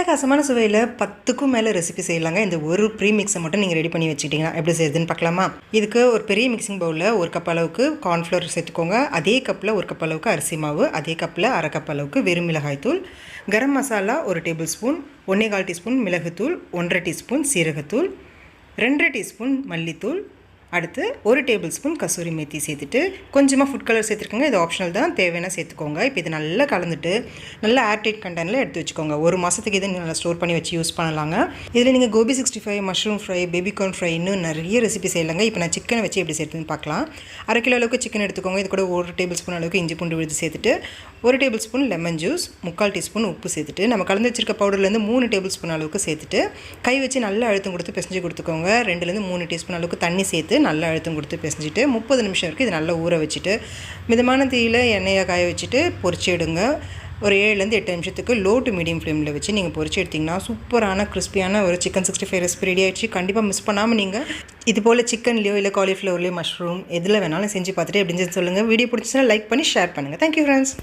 அட்டகாசமான சுவையில் 10க்கும் மேலே ரெசிபி செய்யலாங்க. இந்த ஒரு ப்ரீ மிக்ஸை மட்டும் நீங்கள் ரெடி பண்ணி வச்சுக்கிட்டிங்கன்னா எப்படி செய்யுதுன்னு பார்க்கலாமா? இதுக்கு ஒரு பெரிய மிக்சிங் பவுலில் 1 கப் அளவுக்கு கார்ன்ஃப்ளவர் சேர்த்துக்கோங்க. அதே கப்பில் 1 கப் அளவுக்கு அரிசி மாவு, அதே கப்பில் 1/2 கப் அளவுக்கு வெறும் மிளகாய் தூள், garam masala 1 table spoon, 1/4 teaspoon மிளகுத்தூள், 1/2 டீஸ்பூன் சீரகத்தூள், 2 டீஸ்பூன் மல்லித்தூள், அடுத்து 1 டேபிள் ஸ்பூன் கசூரி மேத்தி சேர்த்துட்டு கொஞ்சமாக ஃபுட் கலர் சேர்த்துருக்கோங்க. இது ஆப்ஷனல் தான், தேவையான சேர்த்துக்கோங்க. இப்போ இது நல்லா கலந்துட்டு நல்லா ஏர்டைட் கண்டெய்னரில் எடுத்து வச்சுக்கோங்க. 1 மாதத்துக்கு இதை நல்லா ஸ்டோர் பண்ணி வச்சு யூஸ் பண்ணலாங்க. இதில் நீங்கள் gobi 65, mushroom fry, baby corn fry இன்னும் நிறைய ரெசிபி செய்யலாங்க. இப்போ நான் சிக்கனை வச்சு எப்படி சேர்த்துன்னு பார்க்கலாம். 1/2 கிலோ அளவுக்கு சிக்கன் எடுத்துக்கோங்க. இது கூட 1 டேபிள் ஸ்பூன் அளவுக்கு இஞ்சி பூண்டு விழுது சேர்த்துட்டு 1 table spoon lemon juice, 3/4 teaspoon உப்பு சேர்த்துட்டு நம்ம கலந்து வச்சிருக்க பவுடர்லேருந்து 3 டேபிள் ஸ்பூன் அளவுக்கு சேர்த்துட்டு கை வச்சு நல்லா அழுத்தம் கொடுத்து பிசைஞ்சு கொடுத்துக்கோங்க. 2லேருந்து 3 டீஸ்பூன் அளவுக்கு தண்ணி சேர்த்து நல்லா அழுத்தம் கொடுத்து பிசைஞ்சிட்டு 30 நிமிஷம் வரைக்கும் இது நல்லா ஊற வச்சுட்டு மிதமான தீயில் எண்ணெயை காய வச்சுட்டு பொரிச்சு எடுங்க. ஒரு 7லேருந்து 8 நிமிஷத்துக்கு லோ டு மீடியம் ஃப்ளேமில் வச்சு நீங்கள் பொரிச்சு எடுத்திங்கன்னா சூப்பரான கிறிஸ்பியான ஒரு சிக்கன் 65 ரெசிபி ரெடி ஆகிடுச்சு. கண்டிப்பாக மிஸ் பண்ணாமல் நீங்கள் இது போல் சிக்கன்லேயோ இல்லை காலிஃப்ளவர்லேயோ மஷ்ரூம் எதில் வேணாலும் செஞ்சு பார்த்துட்டு எப்படின்னு சொல்லுங்கள். வீடியோ பிடிச்சிச்சுன்னா லைக் பண்ணி ஷேர் பண்ணுங்கள். Thank you friends.